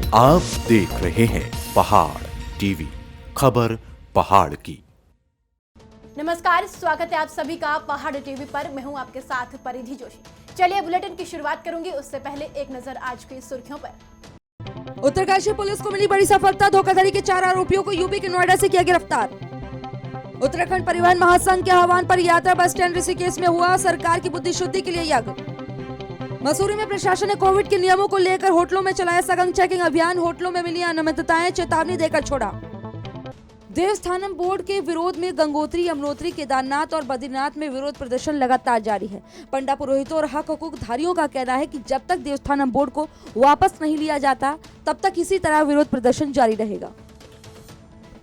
आप देख रहे हैं पहाड़ टीवी, खबर पहाड़ की। नमस्कार, स्वागत है आप सभी का पहाड़ टीवी पर। मैं हूं आपके साथ परिधि जोशी। चलिए बुलेटिन की शुरुआत करूंगी, उससे पहले एक नजर आज की सुर्खियों पर। उत्तरकाशी पुलिस को मिली बड़ी सफलता। धोखाधड़ी के 4 आरोपियों को यूपी के नोएडा से किया गिरफ्तार। उत्तराखंड परिवहन महासंघ के आह्वान पर यात्रा बस स्टैंड ऋषिकेश में हुआ सरकार की बुद्धिशुद्धि के लिए यज्ञ। मसूरी में प्रशासन ने कोविड के नियमों को लेकर होटलों में चलाया सघन चेकिंग अभियान। होटलों में मिली अनियमितताएं, चेतावनी देकर छोड़ा। देवस्थानम बोर्ड के विरोध में गंगोत्री, यमुनोत्री, केदारनाथ और बद्रीनाथ में विरोध प्रदर्शन लगातार जारी है। पंडा पुरोहितों और हक हकूक धारियों का कहना है कि जब तक देवस्थानम बोर्ड को वापस नहीं लिया जाता तब तक इसी तरह विरोध प्रदर्शन जारी रहेगा।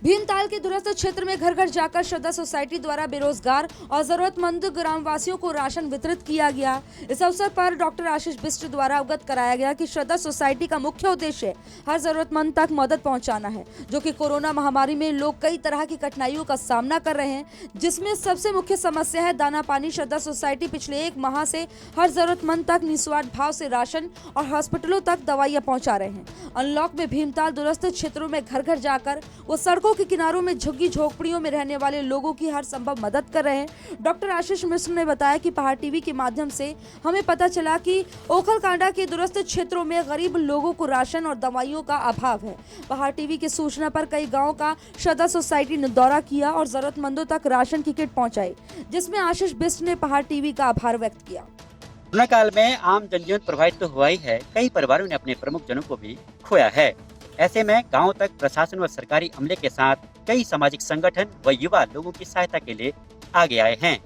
भीमताल के दूरस्थ क्षेत्र में घर घर जाकर श्रद्धा सोसाइटी द्वारा बेरोजगार और जरूरतमंद ग्रामवासियों को राशन वितरित किया गया। इस अवसर पर डॉक्टर आशीष बिष्ट द्वारा अवगत कराया गया कि श्रद्धा सोसाइटी का मुख्य उद्देश्य हर जरूरतमंद तक मदद पहुंचाना है, जो कि कोरोना महामारी में लोग कई तरह की कठिनाइयों का सामना कर रहे हैं, जिसमें सबसे मुख्य समस्या है दाना पानी। श्रद्धा सोसाइटी पिछले 1 माह से हर जरूरतमंद तक निस्वार्थ भाव से राशन और हॉस्पिटलों तक दवाइयां पहुंचा रहे हैं। अनलॉक में भीमताल दूरस्थ क्षेत्रों में घर घर जाकर वो सड़कों के किनारों में झुग्गी झोपड़ियों में रहने वाले लोगों की हर संभव मदद कर रहे हैं। डॉक्टर आशीष मिश्र ने बताया कि पहाड़ टीवी के माध्यम से हमें पता चला कि ओखलकांडा के दूरस्थ क्षेत्रों में गरीब लोगों को राशन और दवाइयों का अभाव है। पहाड़ टीवी की सूचना पर कई गाँव का श्रद्धा सोसाइटी ने दौरा किया और जरूरतमंदों तक राशन की किट पहुँचाई, जिसमें आशीष बिष्ट ने पहाड़ टीवी का आभार व्यक्त किया। कोरोना काल में आम जनजीवन प्रभावित तो हुआ ही है, कई परिवारों ने अपने प्रमुख जनों को भी खोया है। ऐसे में गांव तक प्रशासन व सरकारी अमले के साथ कई सामाजिक संगठन व युवा लोगों की सहायता के लिए आगे आए हैं।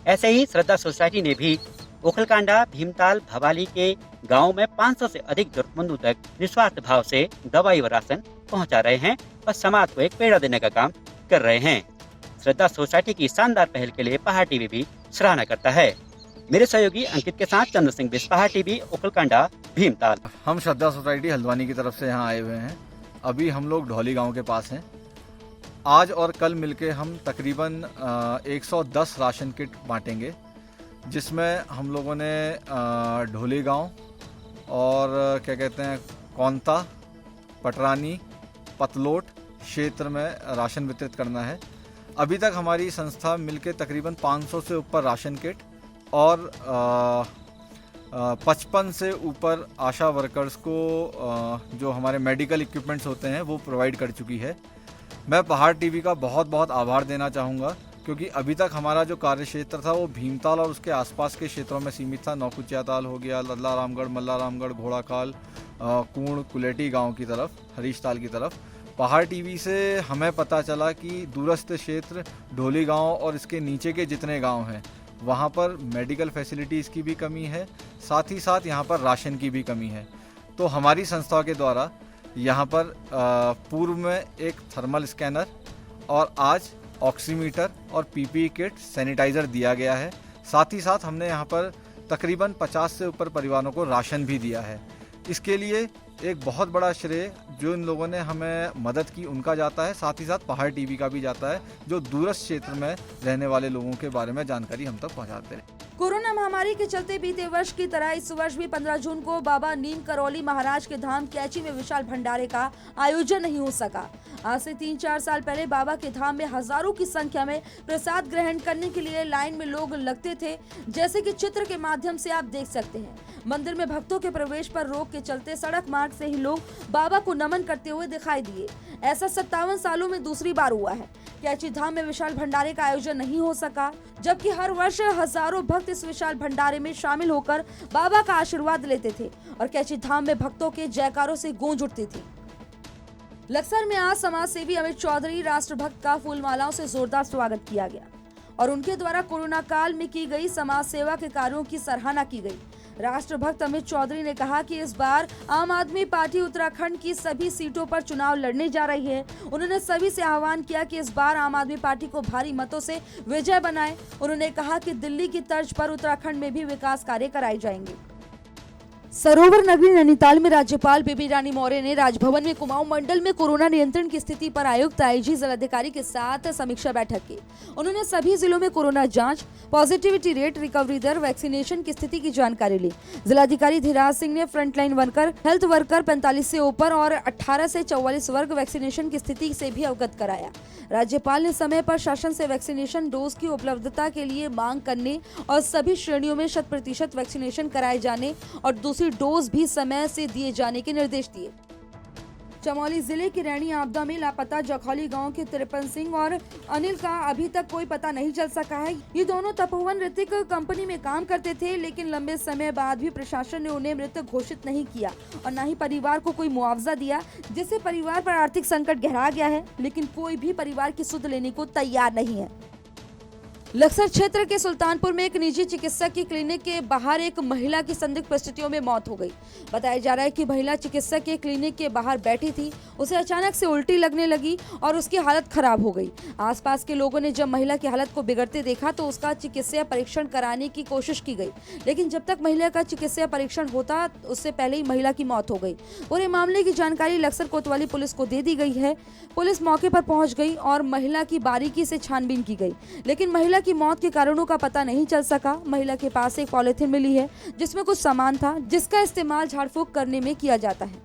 ऐसे ही श्रद्धा सोसाइटी ने भी ओखलकांडा, भीमताल, भवाली के गाँव में 500 से अधिक जरूरतमंदों तक निस्वार्थ भाव से दवाई व राशन पहुँचा रहे हैं और समाज को एक प्रेरणा देने का काम कर रहे हैं। श्रद्धा सोसाइटी की शानदार पहल के लिए पहाड़ टीवी भी सराहना करता है। मेरे सहयोगी अंकित के साथ चंद्र सिंह बिष्ट, पहाड़ टीवी, ओखलकांडा, भीमताल। हम श्रद्धा सोसाइटी हल्द्वानी की तरफ से यहाँ आए हुए हैं। अभी हम लोग ढोली गांव के पास हैं। आज और कल मिलके हम तकरीबन 110 राशन किट बांटेंगे, जिसमें हम लोगों ने ढोली गांव और क्या कहते हैं कौंता, पटरानी, पतलोट क्षेत्र में राशन वितरित करना है। अभी तक हमारी संस्था मिलके तकरीबन 500 से ऊपर राशन किट और 55 से ऊपर आशा वर्कर्स को जो हमारे मेडिकल इक्विपमेंट्स होते हैं वो प्रोवाइड कर चुकी है। मैं पहाड़ टीवी का बहुत बहुत आभार देना चाहूँगा, क्योंकि अभी तक हमारा जो कार्य क्षेत्र था वो भीमताल और उसके आसपास के क्षेत्रों में सीमित था। नौकुचिया ताल हो गया, लल्ला रामगढ़, मल्ला रामगढ़, घोड़ाखाल, कूण, कुलेटी गाँव की तरफ, हरीश ताल की तरफ। पहाड़ टीवी से हमें पता चला कि दूरस्थ क्षेत्र ढोली गाँव और इसके नीचे के जितने गाँव हैं वहाँ पर मेडिकल फैसिलिटीज़ की भी कमी है, साथ ही साथ यहाँ पर राशन की भी कमी है। तो हमारी संस्था के द्वारा यहाँ पर पूर्व में एक थर्मल स्कैनर और आज ऑक्सीमीटर और पीपीई किट, सैनिटाइज़र दिया गया है। साथ ही साथ हमने यहाँ पर तकरीबन 50 से ऊपर परिवारों को राशन भी दिया है। इसके लिए एक बहुत बड़ा श्रेय जो इन लोगों ने हमें मदद की उनका जाता है, साथ ही साथ पहाड़ टीवी का भी जाता है, जो दूरस्थ क्षेत्र में रहने वाले लोगों के बारे में जानकारी हम तक पहुंचाते हैं। कोरोना महामारी के चलते बीते वर्ष की तरह इस वर्ष भी 15 जून को बाबा नीम करौली महाराज के धाम कैची में विशाल भंडारे का आयोजन नहीं हो सका। आज से 3-4 साल पहले बाबा के धाम में हजारों की संख्या में प्रसाद ग्रहण करने के लिए लाइन में लोग लगते थे, जैसे कि चित्र के माध्यम से आप देख सकते हैं। मंदिर में भक्तों के प्रवेश पर रोक के चलते सड़क मार्ग से ही लोग बाबा को नमन करते हुए दिखाई दिए। ऐसा 57 सालों में दूसरी बार हुआ है। कैची धाम में विशाल भंडारे का आयोजन नहीं हो सका, जबकि हर वर्ष हजारों भक्त इस विशाल भंडारे में शामिल होकर बाबा का आशीर्वाद लेते थे और कैची धाम में भक्तों के जयकारों से गूंज उठती थी। लक्सर में आज समाज सेवी अमित चौधरी राष्ट्रभक्त का फूलमालाओं से जोरदार स्वागत किया गया और उनके द्वारा कोरोना काल में की गई समाज सेवा के कार्यों की सराहना की गई। राष्ट्रभक्त अमित चौधरी ने कहा कि इस बार आम आदमी पार्टी उत्तराखंड की सभी सीटों पर चुनाव लड़ने जा रही है। उन्होंने सभी से आह्वान किया कि इस बार आम आदमी पार्टी को भारी मतों से विजय बनाएं। उन्होंने कहा कि दिल्ली की तर्ज पर उत्तराखंड में भी विकास कार्य कराए जाएंगे। सरोवर नगरी नैनीताल में राज्यपाल बेबी रानी मौर्य ने राजभवन में कुमाऊं मंडल में कोरोना नियंत्रण की स्थिति पर आयुक्त आईजी जिलाधिकारी के साथ समीक्षा बैठक की। उन्होंने सभी जिलों में कोरोना जांच, पॉजिटिविटी रेट, रिकवरी दर, वैक्सीनेशन की स्थिति की जानकारी ली। जिलाधिकारी धीराज सिंह ने फ्रंटलाइन वर्कर, हेल्थ वर्कर 45 से ऊपर और 18 से 44 वर्ग वैक्सीनेशन की स्थिति से भी अवगत कराया। राज्यपाल ने समय पर शासन से वैक्सीनेशन डोज की उपलब्धता के लिए मांग करने और सभी श्रेणियों में 100% वैक्सीनेशन कराए जाने और दूसरी डोज भी समय से दिए जाने के निर्देश दिए। चमोली जिले के रैणी आपदा में लापता जखौली गांव के 53 सिंह और अनिल का अभी तक कोई पता नहीं चल सका है। ये दोनों तपोवन ऋतिक कंपनी में काम करते थे, लेकिन लंबे समय बाद भी प्रशासन ने उन्हें मृत घोषित नहीं किया और न ही परिवार को कोई मुआवजा दिया, जिससे परिवार पर आर्थिक संकट गहरा गया है। लेकिन कोई भी परिवार की सुध लेने को तैयार नहीं है। लक्सर क्षेत्र के सुल्तानपुर में एक निजी चिकित्सक की क्लिनिक के बाहर एक महिला की संदिग्ध परिस्थितियों में मौत हो गई। बताया जा रहा है कि महिला चिकित्सक के क्लिनिक के बाहर बैठी थी, उसे अचानक से उल्टी लगने लगी और उसकी हालत खराब हो गई। आसपास के लोगों ने जब महिला की हालत को बिगड़ते देखा तो उसका चिकित्सीय परीक्षण कराने की कोशिश की गई, लेकिन जब तक महिला का चिकित्सीय परीक्षण होता उससे पहले ही महिला की मौत हो गई। पूरे मामले की जानकारी लक्सर कोतवाली पुलिस को दे दी गई है। पुलिस मौके पर पहुंच गई और महिला की बारीकी से छानबीन की गई, लेकिन महिला की मौत के कारणों का पता नहीं चल सका। महिला के पास एक पॉलिथीन मिली है जिसमें कुछ सामान था, जिसका इस्तेमाल झाड़ फूंक करने में किया जाता है।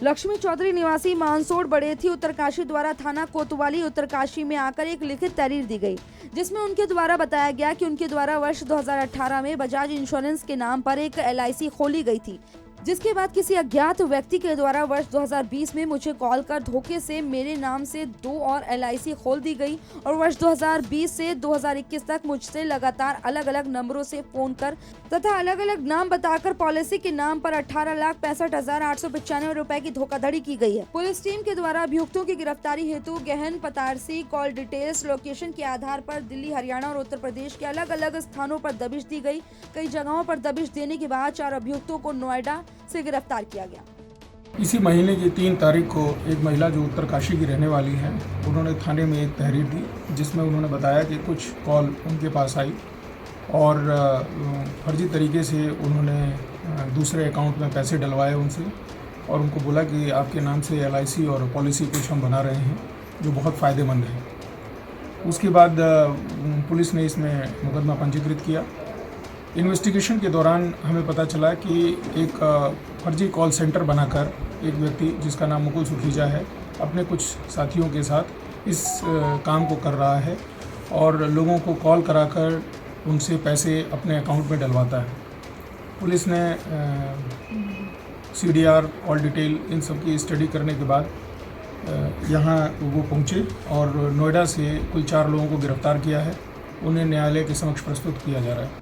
लक्ष्मी चौधरी निवासी मानसोड़ बड़ेथी उत्तरकाशी द्वारा थाना कोतवाली उत्तरकाशी में आकर एक लिखित तहरीर दी गई, जिसमें उनके द्वारा बताया गया कि उनके द्वारा वर्ष 2018 में बजाज इंश्योरेंस के नाम पर एक LIC खोली गई थी, जिसके बाद किसी अज्ञात व्यक्ति के द्वारा वर्ष 2020 में मुझे कॉल कर धोखे से मेरे नाम से 2 और LIC खोल दी गई और वर्ष 2020 से 2021 तक मुझसे लगातार अलग अलग नंबरों से फोन कर तथा अलग अलग नाम बताकर पॉलिसी के नाम पर 18,65,895 रुपए की धोखाधड़ी की गई है। पुलिस टीम के द्वारा अभियुक्तों की गिरफ्तारी हेतु गहन पतारसी, कॉल डिटेल्स, लोकेशन के आधार पर दिल्ली, हरियाणा और उत्तर प्रदेश के अलग अलग स्थानों पर दबिश दी गई। कई जगहों पर दबिश देने के बाद 4 अभियुक्तों को नोएडा से गिरफ्तार किया गया। इसी महीने की 3 तारीख को एक महिला जो उत्तरकाशी की रहने वाली है, उन्होंने थाने में एक तहरीर दी, जिसमें उन्होंने बताया कि कुछ कॉल उनके पास आई और फर्जी तरीके से उन्होंने दूसरे अकाउंट में पैसे डलवाए उनसे और उनको बोला कि आपके नाम से LIC और पॉलिसी कुछ हम बना रहे हैं जो बहुत फ़ायदेमंद है। उसके बाद पुलिस ने इसमें मुकदमा पंजीकृत किया। इन्वेस्टिगेशन के दौरान हमें पता चला कि एक फर्जी कॉल सेंटर बनाकर एक व्यक्ति जिसका नाम मुकुल सुखीजा है अपने कुछ साथियों के साथ इस काम को कर रहा है और लोगों को कॉल कराकर उनसे पैसे अपने अकाउंट में डलवाता है। पुलिस ने CDR, ऑल डिटेल, इन सब की स्टडी करने के बाद यहाँ वो पहुँचे और नोएडा से कुल 4 लोगों को गिरफ्तार किया है। उन्हें न्यायालय के समक्ष प्रस्तुत किया जा रहा है।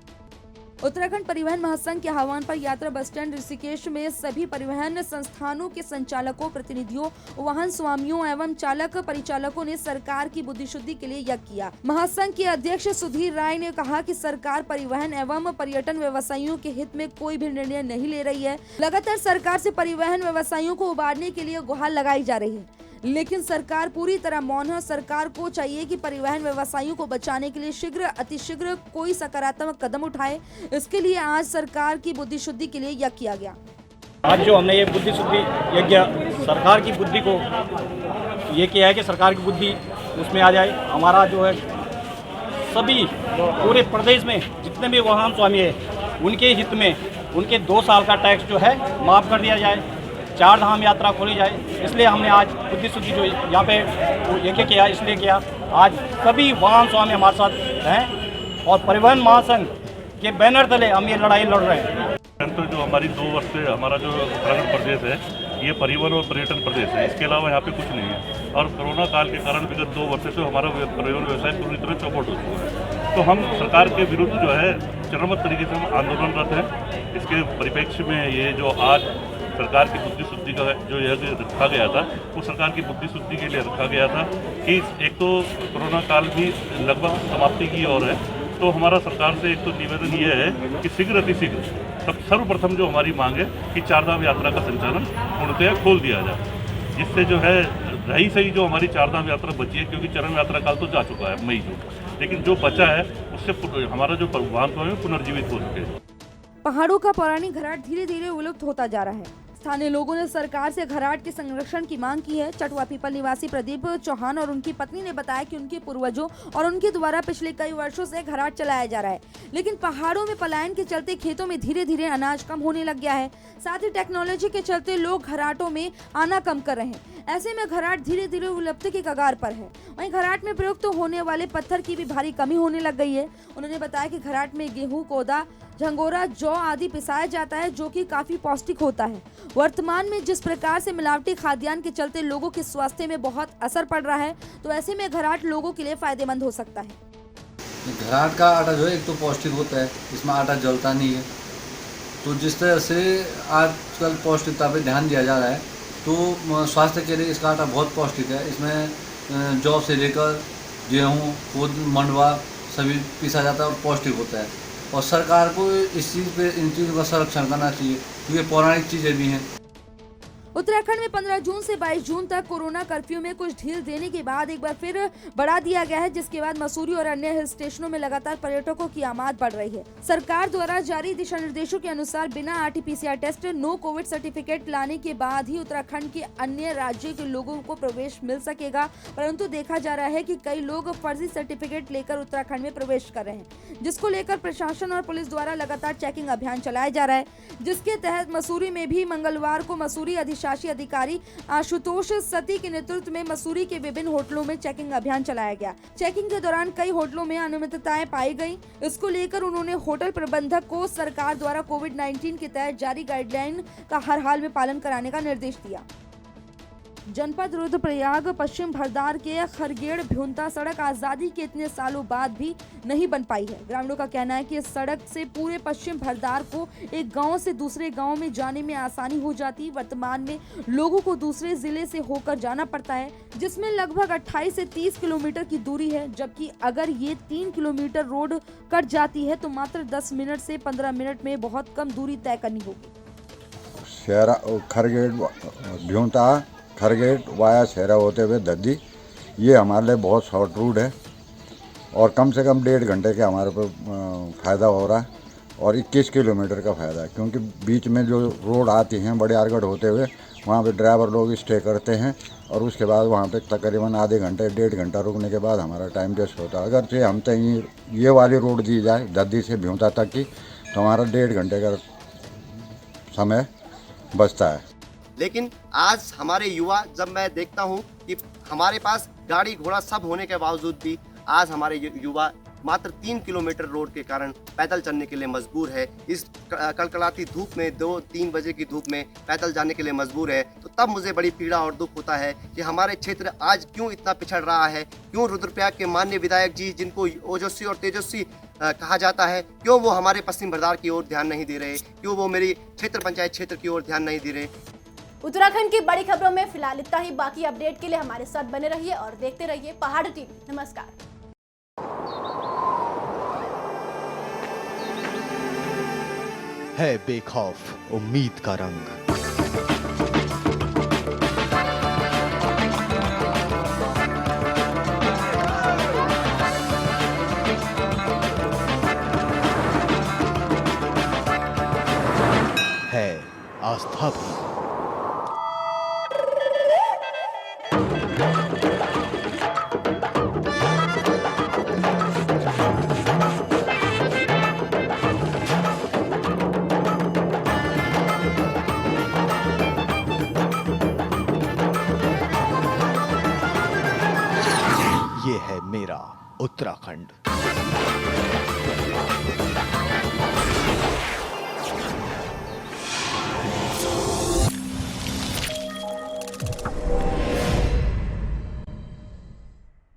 उत्तराखंड परिवहन महासंघ के आह्वान पर यात्रा बस स्टैंड ऋषिकेश में सभी परिवहन संस्थानों के संचालकों, प्रतिनिधियों, वाहन स्वामियों एवं चालक परिचालकों ने सरकार की बुद्धिशुद्धि के लिए यज्ञ किया। महासंघ के अध्यक्ष सुधीर राय ने कहा कि सरकार परिवहन एवं पर्यटन व्यवसायियों के हित में कोई भी निर्णय नहीं ले रही है। लगातार सरकार से परिवहन व्यवसायियों को उबारने के लिए गुहार लगाई जा रही है, लेकिन सरकार पूरी तरह मौन है। सरकार को चाहिए कि परिवहन व्यवसायियों को बचाने के लिए शीघ्र अतिशीघ्र कोई सकारात्मक कदम उठाए। इसके लिए आज सरकार की बुद्धिशुद्धि के लिए यज्ञ किया गया। आज जो हमने ये बुद्धिशुद्धि यज्ञ सरकार की बुद्धि को ये किया है कि सरकार की बुद्धि उसमें आ जाए। हमारा जो है सभी पूरे प्रदेश में जितने भी वाहन स्वामी है उनके हित में उनके 2 साल का टैक्स जो है माफ़ कर दिया जाए, 4 धाम यात्रा खोली जाए। इसलिए हमने आज बुद्धिशुद्धि जो यहाँ पे यज्ञ किया, इसलिए किया। आज सभी वाहन स्वामी हमारे साथ हैं और परिवहन महासंघ के बैनर तले हम ये लड़ाई लड़ रहे हैं। तो जो हमारी 2 वर्ष से हमारा जो उत्तराखंड प्रदेश है ये परिवहन और पर्यटन प्रदेश है, इसके अलावा यहाँ पे कुछ नहीं है। और कोरोना काल के कारण विगत 2 वर्ष से हमारा परिवहन व्यवसाय पूरी तरह चौपट हो चुका है। तो हम सरकार के विरुद्ध जो है चरमत तरीके से हम आंदोलनरत हैं। इसके परिप्रेक्ष्य में ये जो आज सरकार की बुद्धिशुद्धि का जो यज्ञ रखा गया था वो सरकार की बुद्धिशुद्धि के लिए रखा गया था कि एक तो कोरोना काल भी लगभग समाप्ति की ओर है। तो हमारा सरकार से एक तो निवेदन ये है कि शीघ्र अतिशीघ्र सर्वप्रथम जो हमारी मांग है कि 4 धाम यात्रा का संचालन पूर्णतः खोल दिया जाए, जिससे जो है रही सही जो हमारी 4 धाम यात्रा बची है, क्योंकि चरण यात्रा काल तो जा चुका है मई जो, लेकिन जो बचा है उससे हमारा जो वाहन है पुनर्जीवित हो सके। पहाड़ों का पौराणिक घराट धीरे धीरे विलुप्त होता जा रहा है। स्थानीय लोगों ने सरकार से घराट के संरक्षण की मांग की है। चटवा पीपल निवासी प्रदीप चौहान और उनकी पत्नी ने बताया कि उनके पूर्वजों और उनके द्वारा पिछले कई वर्षों से घराट चलाया जा रहा है, लेकिन पहाड़ों में पलायन के चलते खेतों में धीरे धीरे अनाज कम होने लग गया है। साथ ही टेक्नोलॉजी के चलते लोग घराटों में आना कम कर रहे हैं। ऐसे में घराट धीरे धीरे विलुप्त के कगार पर है। वहीं घराट में प्रयुक्त होने वाले पत्थर की भी भारी कमी होने लग गई है। उन्होंने बताया कि घराट में गेहूं, कोदा, झंगोरा, जौ आदि पिसाया जाता है, जो कि काफी पौष्टिक होता है। वर्तमान में जिस प्रकार से मिलावटी खाद्यान्न के चलते लोगों के स्वास्थ्य में बहुत असर पड़ रहा है, तो ऐसे में घराट लोगों के लिए फायदेमंद हो सकता है। घराट का आटा जो है एक तो पौष्टिक होता है, इसमें आटा जलता नहीं है। तो जिस तरह से आजकल पौष्टिकता पे ध्यान दिया जा रहा है, तो स्वास्थ्य के लिए इसका आटा बहुत पौष्टिक है। इसमें जौ से लेकर गेहूँ, मंडवा सभी पीसा जाता है और पौष्टिक होता है। और सरकार को इस चीज़ पे इन चीज़ों का संरक्षण करना चाहिए, क्योंकि पौराणिक चीज़ें भी हैं। उत्तराखंड में 15 जून से 22 जून तक कोरोना कर्फ्यू में कुछ ढील देने के बाद एक बार फिर बढ़ा दिया गया है, जिसके बाद मसूरी और अन्य हिल स्टेशनों में लगातार पर्यटकों की आमद बढ़ रही है। सरकार द्वारा जारी दिशा निर्देशों के अनुसार बिना RT-PCR test, no Covid certificate लाने के बाद ही उत्तराखंड के अन्य राज्यों के लोगों को प्रवेश मिल सकेगा, परंतु देखा जा रहा है कि कई लोग फर्जी सर्टिफिकेट लेकर उत्तराखंड में प्रवेश कर रहे हैं, जिसको लेकर प्रशासन और पुलिस द्वारा लगातार चेकिंग अभियान चलाया जा रहा है, जिसके तहत मसूरी में भी मंगलवार को मसूरी शासी अधिकारी आशुतोष सती के नेतृत्व में मसूरी के विभिन्न होटलों में चेकिंग अभियान चलाया गया। चेकिंग के दौरान कई होटलों में अनियमितताएं पाई गई। इसको लेकर उन्होंने होटल प्रबंधक को सरकार द्वारा कोविड-19 के तहत जारी गाइडलाइन का हर हाल में पालन कराने का निर्देश दिया। जनपद रुद्रप्रयाग पश्चिम भरदार के खरगेड़ भ्यूंता सड़क आजादी के इतने सालों बाद भी नहीं बन पाई है। ग्रामीणों का कहना है कि इस सड़क से पूरे पश्चिम भरदार को एक गांव से दूसरे गांव में जाने में आसानी हो जाती। वर्तमान में लोगों को दूसरे जिले से होकर जाना पड़ता है, जिसमें लगभग 28 से 30 किलोमीटर की दूरी है, जबकि अगर ये 3 किलोमीटर रोड कट जाती है तो मात्र 10 मिनट से 15 मिनट में बहुत कम दूरी तय करनी होगी। खरगेड़ भ्यूंता खरगेट वाया शहरा होते हुए दद्दी, ये हमारे लिए बहुत शॉर्ट रूट है और कम से कम 1.5 घंटे के हमारे को फ़ायदा हो रहा है और 21 किलोमीटर का फ़ायदा है, क्योंकि बीच में जो रोड आती हैं बड़े आरगढ़ होते हुए, वहाँ पे ड्राइवर लोग स्टे करते हैं और उसके बाद वहाँ पे तकरीबन आधे घंटे 1.5 घंटा रुकने के बाद हमारा टाइम वेस्ट होता है। अगर से हम तक ये वाली रोड दी जाए दद्दी से भ्यूंता तक की, तो हमारा 1.5 घंटे का समय बचता है। लेकिन आज हमारे युवा, जब मैं देखता हूं कि हमारे पास गाड़ी घोड़ा सब होने के बावजूद भी आज हमारे युवा मात्र 3 किलोमीटर रोड के कारण पैदल चलने के लिए मजबूर है। इस कड़कड़ाती धूप में 2-3 बजे की धूप में पैदल जाने के लिए मजबूर है। तो तब मुझे बड़ी पीड़ा और दुख होता है कि हमारे क्षेत्र आज क्यों इतना पिछड़ रहा है, क्यों रुद्रप्रयाग के माननीय विधायक जी, जिनको ओजस्वी और तेजस्वी कहा जाता है, क्यों वो हमारे पश्चिम भरदार की ओर ध्यान नहीं दे रहे, क्यों वो मेरी क्षेत्र पंचायत क्षेत्र की ओर ध्यान नहीं दे रहे। उत्तराखंड की बड़ी खबरों में फिलहाल इतना ही। बाकी अपडेट के लिए हमारे साथ बने रहिए और देखते रहिए पहाड़ टीवी। नमस्कार। है बेखौफ उम्मीद का रंग, है आस्था भी। ये है मेरा उत्तराखंड।